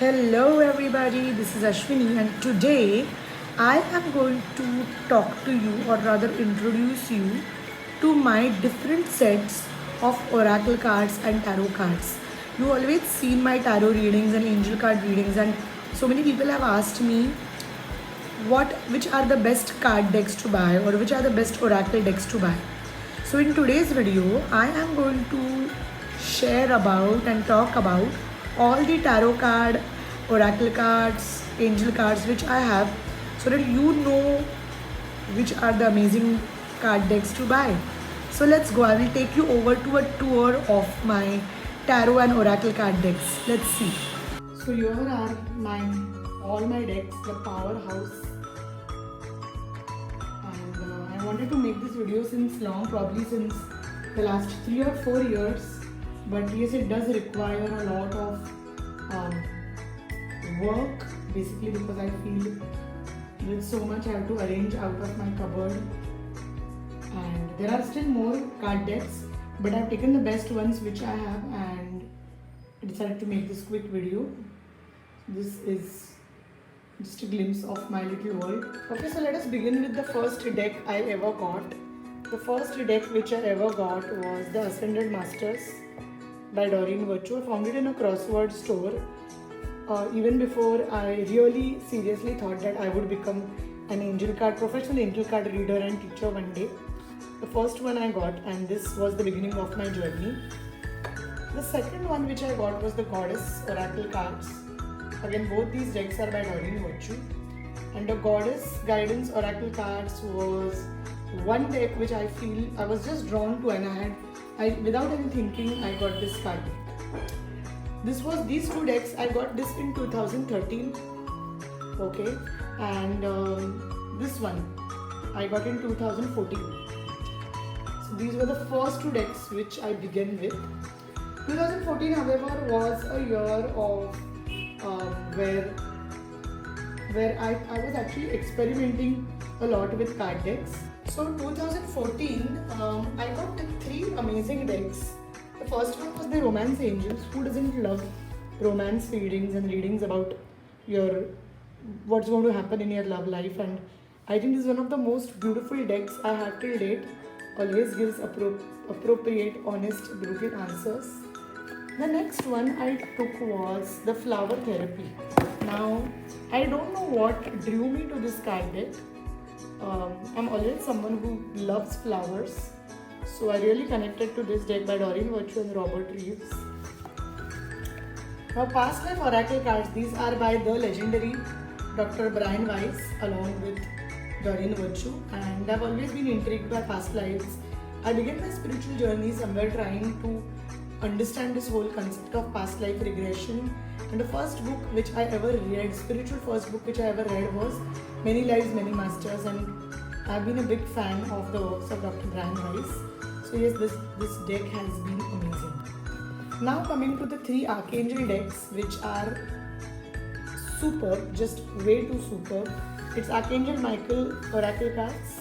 Hello, everybody. This is Ashwini, and today I am going to talk to you, or rather, introduce you to my different sets of oracle cards and tarot cards. You always seen my tarot readings and angel card readings, and so many people have asked me which are the best card decks to buy or which are the best oracle decks to buy. So in today's video, I am going to share about and talk about all the tarot card, oracle cards, angel cards which I have, so that you know which are the amazing card decks to buy. So let's go. I will take you over to a tour of my tarot and oracle card decks. Let's see. So here are all my decks, the powerhouse. And I wanted to make this video since long, probably since the last 3 or 4 years. But yes, it does require a lot of work, basically, because I feel there's so much I have to arrange out of my cupboard. And there are still more card decks, but I've taken the best ones which I have and decided to make this quick video. This is just a glimpse of my little world. Okay, so let us begin with the first deck I ever got. The first deck which I ever got was the Ascended Masters by Doreen Virtue. I found it in a crossword store. Even before I really seriously thought that I would become an professional angel card reader and teacher one day. The first one I got, and this was the beginning of my journey. The second one which I got was the Goddess Oracle cards. Again, both these decks are by Doreen Virtue. And the Goddess Guidance Oracle cards was one deck which I feel I was just drawn to, and without any thinking, I got this card deck. These two decks, I got this in 2013. Okay, and this one I got in 2014. So these were the first two decks which I began with. 2014, however, was a year of where I was actually experimenting a lot with card decks. So 2014, I got three amazing decks. The first one was the Romance Angels. Who doesn't love romance readings and readings about what's going to happen in your love life? And I think this is one of the most beautiful decks I have till date. Always gives appropriate, honest, brutal answers. The next one I took was the Flower Therapy. Now, I don't know what drew me to this card deck. I'm always someone who loves flowers. So I really connected to this deck by Doreen Virtue and Robert Reeves. Now, Past Life Oracle cards, these are by the legendary Dr. Brian Weiss along with Doreen Virtue, and I've always been intrigued by past lives. I began my spiritual journey somewhere trying to understand this whole concept of past life regression, and the first book which I ever read, spiritual first book which I ever read, was Many Lives, Many Masters, and I've been a big fan of the works of Dr. Brian Weiss. So yes, this deck has been amazing. Now coming to the three Archangel decks which are superb, just way too superb. It's Archangel Michael Oracle cards,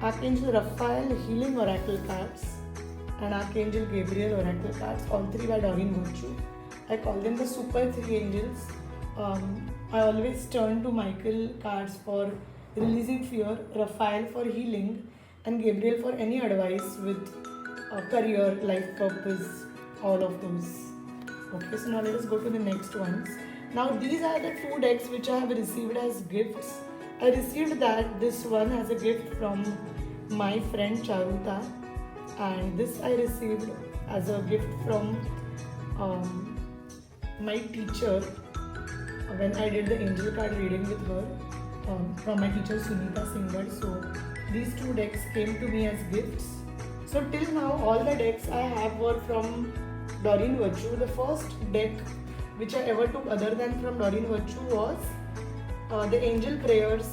Archangel Raphael Healing Oracle cards, and Archangel Gabriel Oracle cards, all three by Doreen Virtue. I call them the Super Three Angels. I always turn to Michael cards for releasing fear, Raphael for healing, and Gabriel for any advice with career, life purpose, all of those. Okay, so now let us go to the next ones. Now these are the two decks which I have received as gifts. I received this one as a gift from my friend Charuta, and this I received as a gift from my teacher when I did the angel card reading with her, from my teacher Sunita Singhal. So these two decks came to me as gifts. So till now all the decks I have were from Doreen Virtue. The first deck which I ever took other than from Doreen Virtue was the Angel Prayers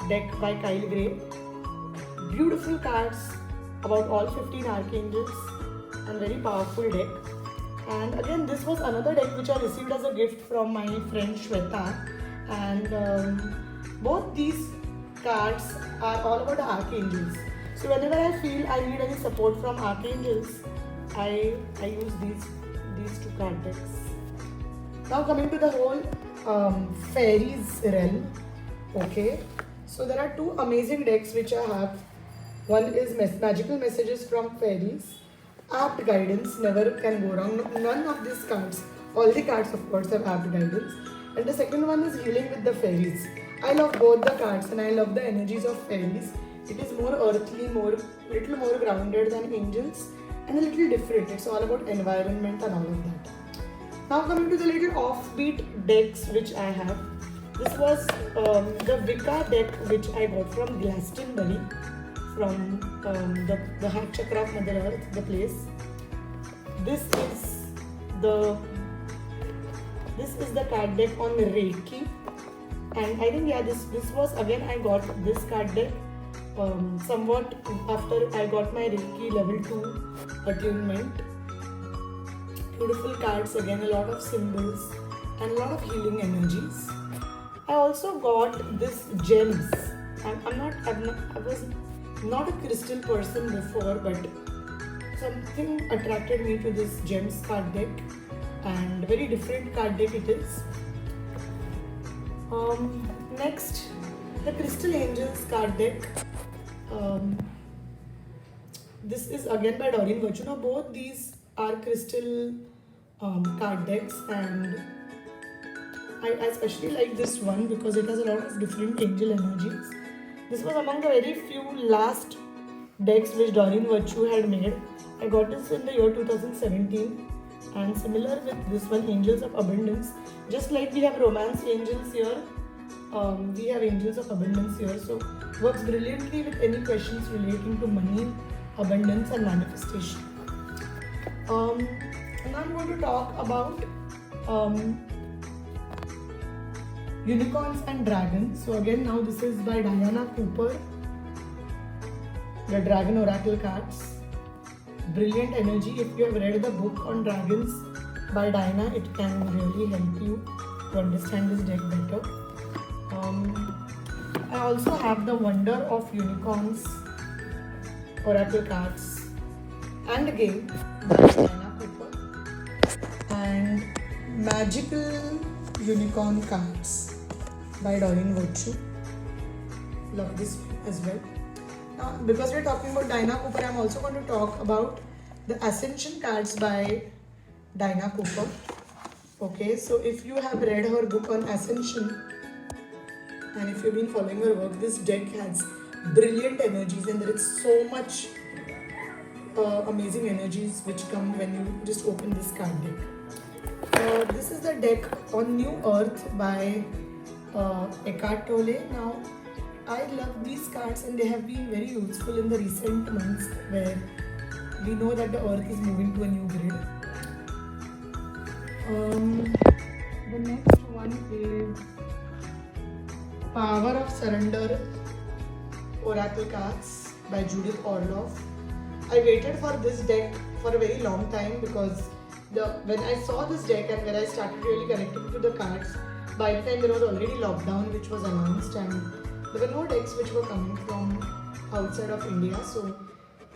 deck by Kyle Gray. Beautiful cards about all 15 archangels and very powerful deck. And again, this was another deck which I received as a gift from my friend Shweta, and both these cards are all about the archangels. So whenever I feel I need any support from archangels, I use these two card decks. Now coming to the whole fairies realm. Okay, so there are two amazing decks which I have. One is magical messages from fairies, apt guidance, never can go wrong. None of these cards, all the cards of course have apt guidance. And the second one is healing with the fairies. I love both the cards and I love the energies of fairies. It is more earthly, little more grounded than angels and a little different. It's all about environment and all of that. Now coming to the little offbeat decks which I have. This was the Vika deck which I got from Glastonbury, from the Heart Chakra of Mother Earth, the place. This is the card deck on Reiki, and I think this was again I got this card deck somewhat after I got my Reiki level 2 attunement. Beautiful cards again, a lot of symbols and a lot of healing energies. I also got this gems. I was not a crystal person before, but something attracted me to this gems card deck, and very different card deck it is. Next, the Crystal Angels card deck. This is again by Doreen Virtue. Now both these are crystal card decks, and I especially like this one because it has a lot of different angel energies. This was among the very few last decks which Doreen Virtue had made. I got this in the year 2017, and similar with this one, Angels of Abundance. Just like we have romance angels here, we have Angels of Abundance here. So works brilliantly with any questions relating to money, abundance and manifestation. And I'm going to talk about unicorns and dragons. So again, now this is by Diana Cooper, the Dragon Oracle cards. Brilliant energy. If you have read the book on dragons by Diana, it can really help you to understand this deck better. I also have the Wonder of Unicorns Oracle cards and again by Diana Cooper, and Magical Unicorn cards by Doreen Virtue. Love this one as well. Now, because we're talking about Diana Cooper, I'm also going to talk about the Ascension cards by Diana Cooper. Okay, so if you have read her book on Ascension and if you've been following her work, this deck has brilliant energies, and there is so much amazing energies which come when you just open this card deck. This is the deck on New Earth by Eckhart Tolle. Now, I love these cards and they have been very useful in the recent months where we know that the earth is moving to a new grid. The next one is Power of Surrender Oracle cards by Judith Orloff. I waited for this deck for a very long time because when I saw this deck and when I started really connecting to the cards, by the time there was already lockdown which was announced and there were no decks which were coming from outside of India, so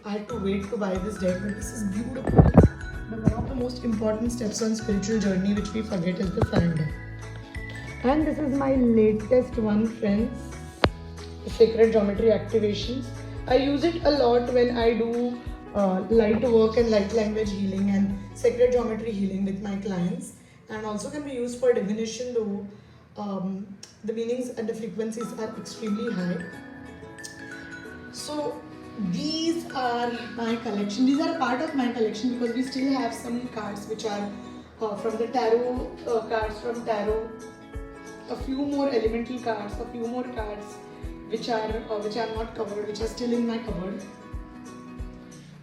I had to wait to buy this deck. But this is beautiful. But one of the most important steps on spiritual journey which we forget is the surrender. And this is my latest one, friends, Sacred Geometry Activations. I use it a lot when I do light work and light language healing and sacred geometry healing with my clients, and also can be used for divination, though the meanings and the frequencies are extremely high. So these are my collection. These are a part of my collection because we still have some cards which are from the tarot, cards from tarot, a few more elemental cards, a few more cards which are not covered, which are still in my cupboard.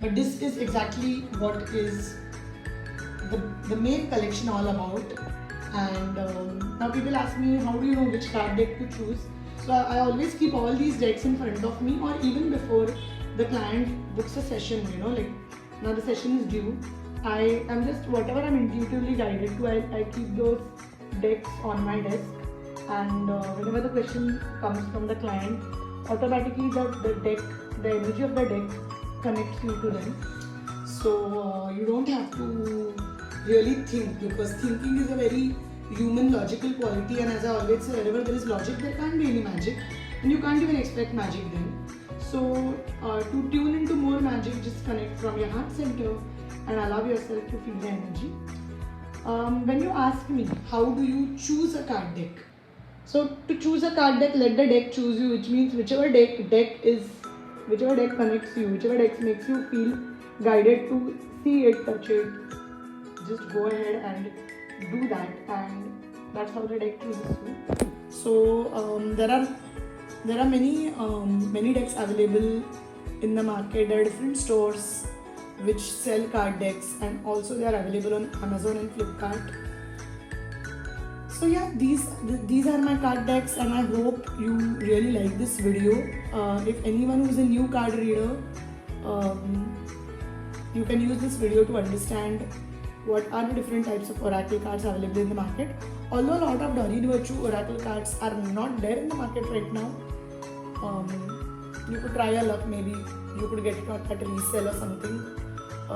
But this is exactly what is the main collection all about. And now people ask me, how do you know which card deck to choose? So I always keep all these decks in front of me, or even before the client books a session, like now the session is due. I am just, whatever I'm intuitively guided to, I keep those decks on my desk, and whenever the question comes from the client, automatically the energy of the deck connects you to them. So you don't have to really think, because thinking is a very human logical quality, and as I always say, wherever there is logic, there can't be any magic, and you can't even expect magic then. So to tune into more magic, just connect from your heart center and allow yourself to feel the energy. When you ask me, how do you choose a card deck? So to choose a card deck, let the deck choose you, which means whichever deck connects you, whichever deck makes you feel guided to see it, touch it, just go ahead and do that, and that's how the deck chooses you. So there are many decks available in the market. There are different stores which sell card decks, and also they are available on Amazon and Flipkart. So yeah, these are my card decks, and I hope you really like this video. If anyone who's a new card reader, you can use this video to understand what are the different types of oracle cards available in the market. Although a lot of Doreen Virtue oracle cards are not there in the market right now, you could try your luck. Maybe you could get it at a resale or something.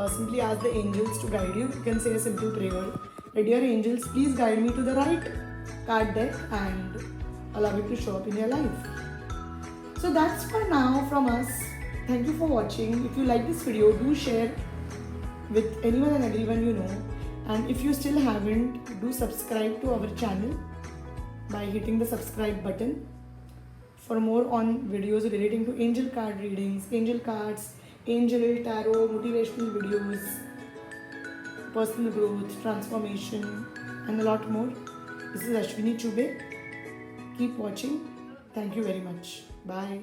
Simply ask the angels to guide you. You can say a simple prayer. Dear angels, please guide me to the right card deck and allow it to show up in your life. So that's for now from us. Thank you for watching. If you like this video, do share with anyone and everyone you know. And if you still haven't, do subscribe to our channel by hitting the subscribe button for more on videos relating to angel card readings, angel cards, angel tarot, motivational videos, personal growth, transformation, and a lot more. This is Ashwini Chube. Keep watching. Thank you very much. Bye.